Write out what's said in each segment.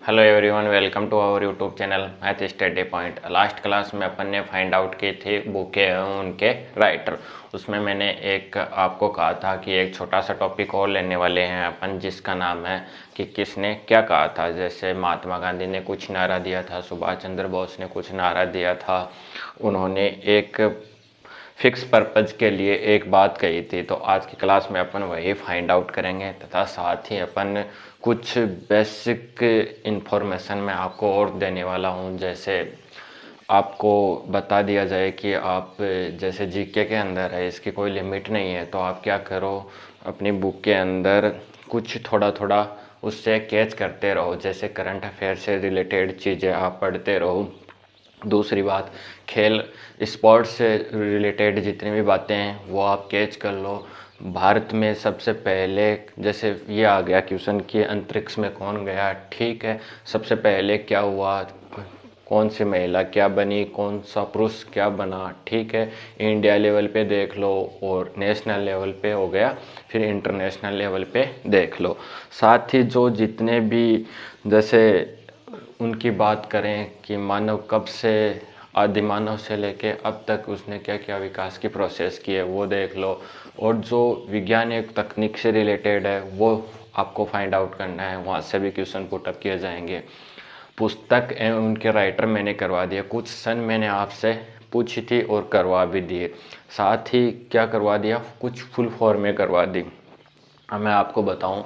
Hello everyone, welcome to our YouTube channel math study point. Last class में अपन ने find out की थी बुक एवं उनके राइटर। उसमें मैंने एक आपको कहा था कि एक छोटा सा टॉपिक और लेने वाले हैं अपन, जिसका नाम है कि किसने क्या कहा था। जैसे महात्मा गांधी ने कुछ नारा दिया था, सुभाष चंद्र बोस ने कुछ नारा दिया था, उन्होंने एक फिक्स पर्पज के लिए एक बात कही थी। तो आज की क्लास में अपन वही फाइंड आउट करेंगे तथा साथ ही अपन कुछ बेसिक इन्फॉर्मेशन मैं आपको और देने वाला हूँ। जैसे आपको बता दिया जाए कि आप जैसे जीके के अंदर है, इसकी कोई लिमिट नहीं है, तो आप क्या करो, अपनी बुक के अंदर कुछ थोड़ा थोड़ा उससे कैच करते रहो। जैसे करंट अफेयर से रिलेटेड चीज़ें आप पढ़ते रहो। दूसरी बात, खेल स्पोर्ट्स से रिलेटेड जितनी भी बातें हैं वो आप कैच कर लो। भारत में सबसे पहले जैसे ये आ गया क्वेश्चन कि अंतरिक्ष में कौन गया, ठीक है, सबसे पहले क्या हुआ, कौन सी महिला क्या बनी, कौन सा पुरुष क्या बना, ठीक है, इंडिया लेवल पे देख लो और नेशनल लेवल पे हो गया, फिर इंटरनेशनल लेवल पे देख लो। साथ ही जो जितने भी जैसे उनकी बात करें कि मानव कब से आदि मानव से लेके अब तक उसने क्या क्या विकास की प्रोसेस की है वो देख लो। और जो विज्ञान एक तकनीक से रिलेटेड है वो आपको फाइंड आउट करना है, वहाँ से भी क्वेश्चन पुटअप किए जाएंगे। पुस्तक एवं उनके राइटर मैंने करवा दिया, कुछ सन मैंने आपसे पूछी थी और करवा भी दिए। साथ ही क्या करवा दिया, कुछ फुल फॉर्म में करवा दी। अब मैं आपको बताऊं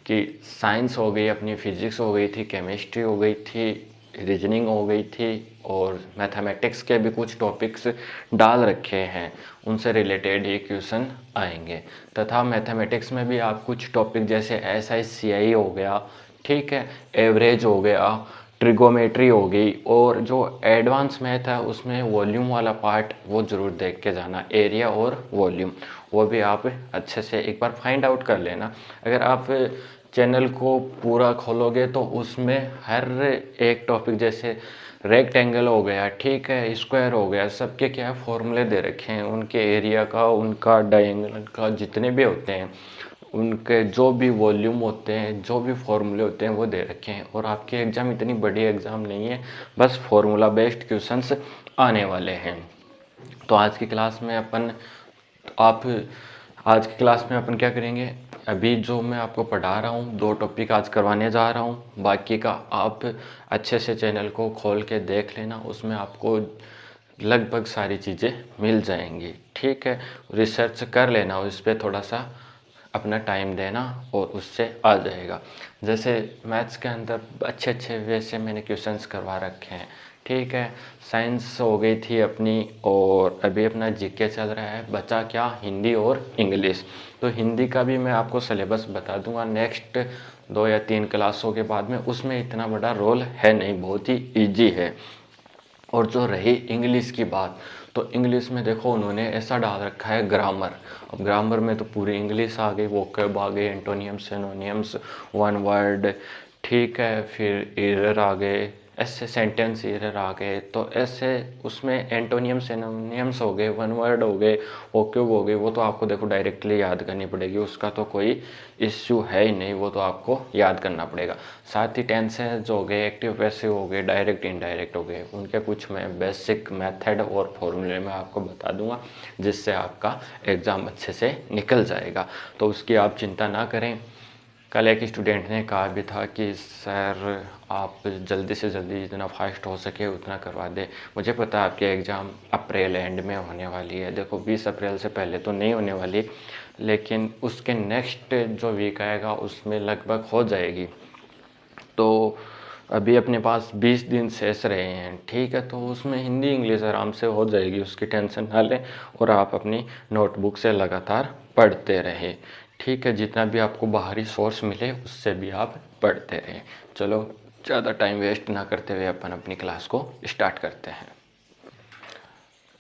कि साइंस हो गई अपनी, फिजिक्स हो गई थी, केमिस्ट्री हो गई थी, रीजनिंग हो गई थी, और मैथमेटिक्स के भी कुछ टॉपिक्स डाल रखे हैं, उनसे रिलेटेड ही क्वेश्चन आएंगे। तथा मैथमेटिक्स में भी आप कुछ टॉपिक जैसे SI CI हो गया, ठीक है, एवरेज हो गया, ट्रिगोमेट्री हो गई, और जो एडवांस मैथ है उसमें वॉल्यूम वाला पार्ट वो ज़रूर देख के जाना, एरिया और वॉल्यूम, वो भी आप अच्छे से एक बार फाइंड आउट कर लेना। अगर आप चैनल को पूरा खोलोगे तो उसमें हर एक टॉपिक जैसे रेक्टेंगल हो गया, ठीक है, स्क्वायर हो गया, सबके क्या है फॉर्मूले दे रखे हैं, उनके एरिया का, उनका डायंगल का, जितने भी होते हैं उनके जो भी वॉल्यूम होते हैं, जो भी फॉर्मूले होते हैं वो दे रखे हैं। और आपके एग्ज़ाम इतनी बड़ी एग्ज़ाम नहीं है, बस फॉर्मूला बेस्ड क्वेश्चंस आने वाले हैं। तो आज की क्लास में अपन क्या करेंगे, अभी जो मैं आपको पढ़ा रहा हूँ 2 टॉपिक आज करवाने जा रहा हूँ, बाकी का आप अच्छे से चैनल को खोल के देख लेना, उसमें आपको लगभग सारी चीज़ें मिल जाएंगी, ठीक है। रिसर्च कर लेना, उस पर थोड़ा सा अपना टाइम देना और उससे आ जाएगा। जैसे मैथ्स के अंदर अच्छे अच्छे वे से मैंने क्वेश्चंस करवा रखे हैं, ठीक है। साइंस हो गई थी अपनी, और अभी अपना जीके चल रहा है, बचा क्या, हिंदी और इंग्लिश। तो हिंदी का भी मैं आपको सिलेबस बता दूंगा नेक्स्ट 2 या 3 क्लासों के बाद में, उसमें इतना बड़ा रोल है नहीं, बहुत ही ईजी है। और जो रही इंग्लिश की बात, तो इंग्लिश में देखो उन्होंने ऐसा डाल रखा है ग्रामर। अब ग्रामर में तो पूरी इंग्लिश आ गई, वोकैब आ गए, एंटोनियम्स सिनोनियम्स, वन वर्ड, ठीक है, फिर एरर आ गए, ऐसे सेंटेंस एरर आ गए। तो ऐसे उसमें एंटोनियम्स सिनोनियम्स हो गए, वन वर्ड हो गए, वोकैब हो गए, वो तो आपको देखो डायरेक्टली याद करनी पड़ेगी, उसका तो कोई इश्यू है ही नहीं, वो तो आपको याद करना पड़ेगा। साथ ही टेंसेज हो गए, एक्टिव पैसिव हो गए, डायरेक्ट इनडायरेक्ट हो गए, उनके कुछ मैं बेसिक मेथड और फॉर्मूले में आपको बता दूंगा, जिससे आपका एग्ज़ाम अच्छे से निकल जाएगा। तो उसकी आप चिंता ना करें। कल एक स्टूडेंट ने कहा भी था कि सर आप जल्दी से जल्दी जितना फास्ट हो सके उतना करवा दें। मुझे पता है आपकी एग्ज़ाम अप्रैल एंड में होने वाली है, देखो 20 अप्रैल से पहले तो नहीं होने वाली, लेकिन उसके नेक्स्ट जो वीक आएगा उसमें लगभग हो जाएगी। तो अभी अपने पास 20 दिन शेष रहे हैं, ठीक है, तो उसमें हिंदी इंग्लिश आराम से हो जाएगी, उसकी टेंशन ना लें, और आप अपनी नोटबुक से लगातार पढ़ते रहें, ठीक है। जितना भी आपको बाहरी सोर्स मिले उससे भी आप पढ़ते रहें। चलो ज़्यादा टाइम वेस्ट ना करते हुए अपन अपनी क्लास को स्टार्ट करते हैं।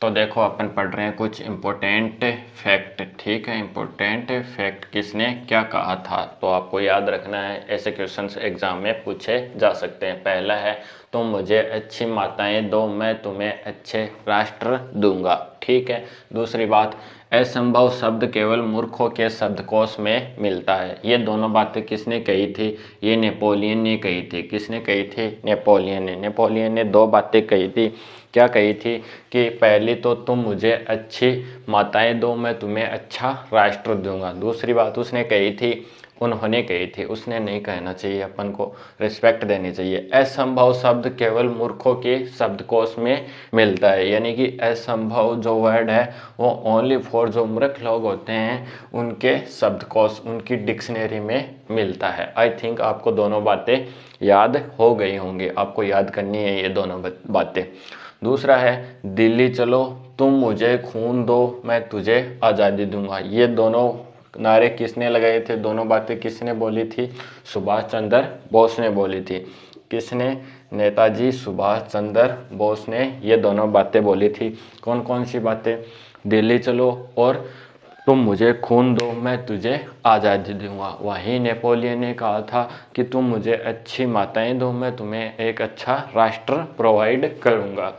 तो देखो अपन पढ़ रहे हैं कुछ इम्पोर्टेंट फैक्ट, ठीक है। इम्पोर्टेंट फैक्ट किसने क्या कहा था, तो आपको याद रखना है, ऐसे क्वेश्चंस एग्जाम में पूछे जा सकते हैं। पहला है, तुम मुझे अच्छी माताएं दो, मैं तुम्हें अच्छे राष्ट्र दूंगा, ठीक है। दूसरी बात, असंभव शब्द केवल मूर्खों के शब्दकोश में मिलता है। ये दोनों बातें किसने कही थी? ये नेपोलियन ने कही थी। किसने कही थी? नेपोलियन ने। नेपोलियन ने दो बातें कही थी। क्या कही थी? कि पहली तो तुम मुझे अच्छी माताएं दो, मैं तुम्हें अच्छा राष्ट्र दूंगा। दूसरी बात उसने कही थी, उन्होंने कही थी, उसने नहीं कहना चाहिए, अपन को रिस्पेक्ट देनी चाहिए। असंभव शब्द केवल मूर्खों के शब्दकोश में मिलता है, यानी कि असंभव जो वर्ड है वो ओनली फॉर जो मूर्ख लोग होते हैं उनके शब्दकोश, उनकी डिक्शनरी में मिलता है। आई थिंक आपको दोनों बातें याद हो गई होंगी, आपको याद करनी है ये दोनों बातें। दूसरा है, दिल्ली चलो तुम मुझे खून दो, मैं तुझे आज़ादी दूंगा। ये दोनों नारे किसने लगाए थे? दोनों बातें किसने बोली थी? सुभाष चंद्र बोस ने बोली थी। किसने? नेताजी सुभाष चंद्र बोस ने ये दोनों बातें बोली थी। कौन कौन सी बातें? दिल्ली चलो और तुम मुझे खून दो, मैं तुझे आज़ादी दूंगा। वहीं नेपोलियन ने कहा था कि तुम मुझे अच्छी माताएं दो, मैं तुम्हें एक अच्छा राष्ट्र प्रोवाइड करूंगा।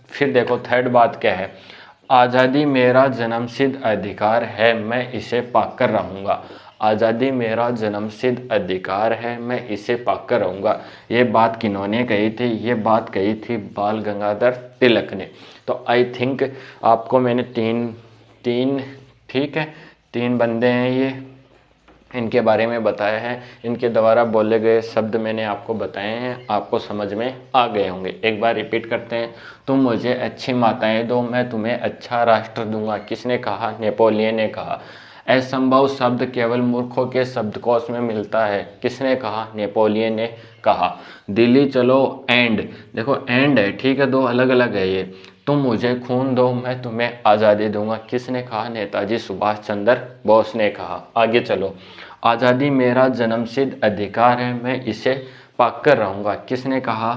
फिर देखो थर्ड बात क्या है? आज़ादी मेरा जन्मसिद्ध अधिकार है, मैं इसे पाकर रहूँगा। आज़ादी मेरा जन्मसिद्ध अधिकार है, मैं इसे पाकर रहूँगा। ये बात किन्होंने कही थी? ये बात कही थी बाल गंगाधर तिलक ने। तो आई थिंक आपको मैंने तीन ठीक है, तीन बंदे हैं ये, इनके बारे में बताया है। इनके द्वारा बोले गए शब्द मैंने आपको बताए हैं, आपको समझ में आ गए होंगे। एक बार रिपीट करते हैं। तुम मुझे अच्छी माताएं दो, मैं तुम्हें अच्छा राष्ट्र दूंगा। किसने कहा? नेपोलियन ने कहा। असंभव शब्द केवल मूर्खों के शब्दकोश में मिलता है। किसने कहा? नेपोलियन ने कहा। दिल्ली चलो एंड, देखो एंड है, ठीक है, दो अलग अलग है ये। तुम मुझे खून दो, मैं तुम्हें आज़ादी दूंगा। किसने कहा? नेताजी सुभाष चंद्र बोस ने कहा। आगे चलो, आज़ादी मेरा जन्मसिद्ध अधिकार है, मैं इसे पाकर रहूँगा। किसने कहा?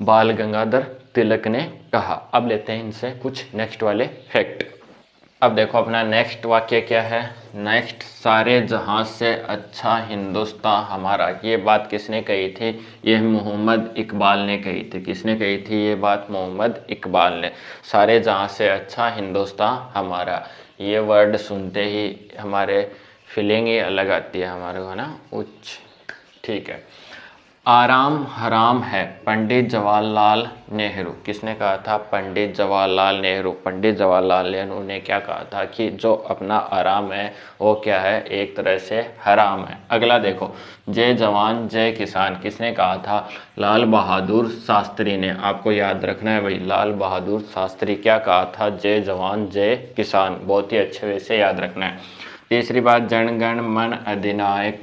बाल गंगाधर तिलक ने कहा। अब लेते हैं इनसे कुछ नेक्स्ट वाले फैक्ट। अब देखो अपना नेक्स्ट वाक्य क्या है? नेक्स्ट, सारे जहां से अच्छा हिंदुस्तान हमारा। ये बात किसने कही थी? ये मोहम्मद इकबाल ने कही थी। किसने कही थी ये बात? मोहम्मद इकबाल ने। सारे जहां से अच्छा हिंदुस्तान हमारा, ये वर्ड सुनते ही हमारे फीलिंग ही अलग आती है हमारे को ना, उच्च, ठीक है। आराम हराम है, पंडित जवाहरलाल नेहरू। किसने कहा था? पंडित जवाहरलाल नेहरू। पंडित जवाहरलाल नेहरू ने क्या कहा था? कि जो अपना आराम है वो क्या है? एक तरह से हराम है। अगला देखो, जय जवान जय किसान। किसने कहा था? लाल बहादुर शास्त्री ने। आपको याद रखना है भाई, लाल बहादुर शास्त्री क्या कहा था? जय जवान जय किसान। बहुत ही अच्छे वे से याद रखना है। तीसरी बात, जन गण मन अधिनायक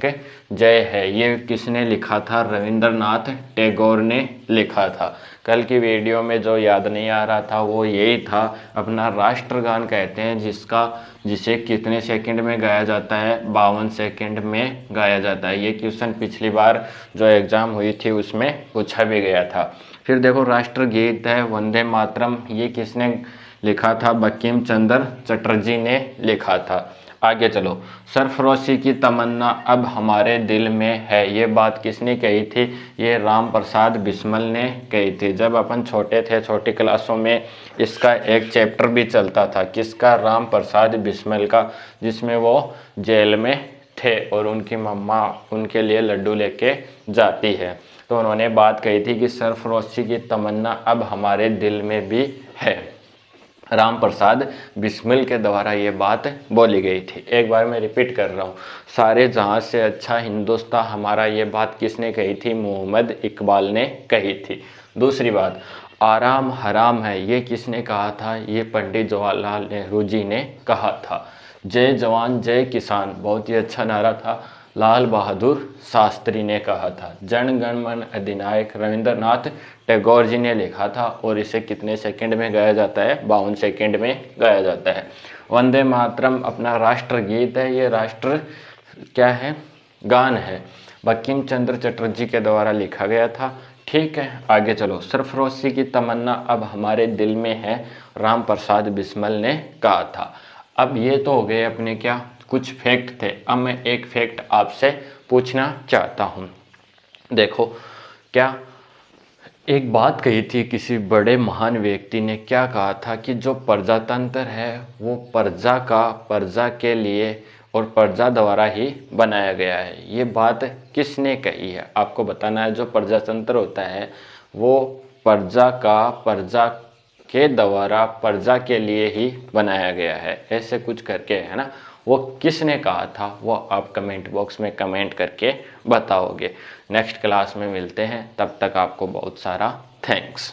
जय है। ये किसने लिखा था? रविंद्रनाथ टैगोर ने लिखा था। कल की वीडियो में जो याद नहीं आ रहा था वो यही था, अपना राष्ट्रगान कहते हैं जिसे कितने सेकंड में गाया जाता है? 52 सेकंड में गाया जाता है। ये क्वेश्चन पिछली बार जो एग्जाम हुई थी उसमें पूछा भी गया था। फिर देखो राष्ट्रगीत है वंदे मातरम। ये किसने लिखा था? बंकिम चंद्र चटर्जी ने लिखा था। आगे चलो, सरफरोशी की तमन्ना अब हमारे दिल में है। ये बात किसने कही थी? ये राम प्रसाद बिस्मिल ने कही थी। जब अपन छोटे थे, छोटी क्लासों में इसका एक चैप्टर भी चलता था। किसका? राम प्रसाद बिस्मिल का, जिसमें वो जेल में थे और उनकी मम्मा उनके लिए लड्डू लेके जाती है। तो उन्होंने बात कही थी कि सरफरोशी की तमन्ना अब हमारे दिल में भी है। राम प्रसाद बिस्मिल के द्वारा ये बात बोली गई थी। एक बार मैं रिपीट कर रहा हूँ, सारे जहां से अच्छा हिंदुस्तान हमारा। ये बात किसने कही थी? मोहम्मद इकबाल ने कही थी। दूसरी बात, आराम हराम है। ये किसने कहा था? ये पंडित जवाहरलाल नेहरू जी ने कहा था। जय जवान जय किसान, बहुत ही अच्छा नारा था, लाल बहादुर शास्त्री ने कहा था। जन गण मन अधिनायक रविंद्रनाथ टैगोर जी ने लिखा था और इसे कितने सेकंड में गाया जाता है? 52 सेकंड में गाया जाता है। वंदे मातरम अपना राष्ट्रगीत है। ये राष्ट्र क्या है? गान है। बंकिम चंद्र चटर्जी के द्वारा लिखा गया था। ठीक है, आगे चलो, सरफरोशी की तमन्ना अब हमारे दिल में है, राम प्रसाद बिस्मिल ने कहा था। अब ये तो हो गए अपने क्या कुछ फैक्ट थे। अब मैं एक फैक्ट आपसे पूछना चाहता हूँ। देखो क्या एक बात कही थी किसी बड़े महान व्यक्ति ने, क्या कहा था कि जो प्रजातंत्र है वो प्रजा के लिए और प्रजा द्वारा ही बनाया गया है। ये बात किसने कही है आपको बताना है। जो प्रजातंत्र होता है वो प्रजा के द्वारा प्रजा के लिए ही बनाया गया है, ऐसे कुछ करके है ना। वो किसने कहा था वो आप कमेंट बॉक्स में कमेंट करके बताओगे। नेक्स्ट क्लास में मिलते हैं, तब तक आपको बहुत सारा थैंक्स।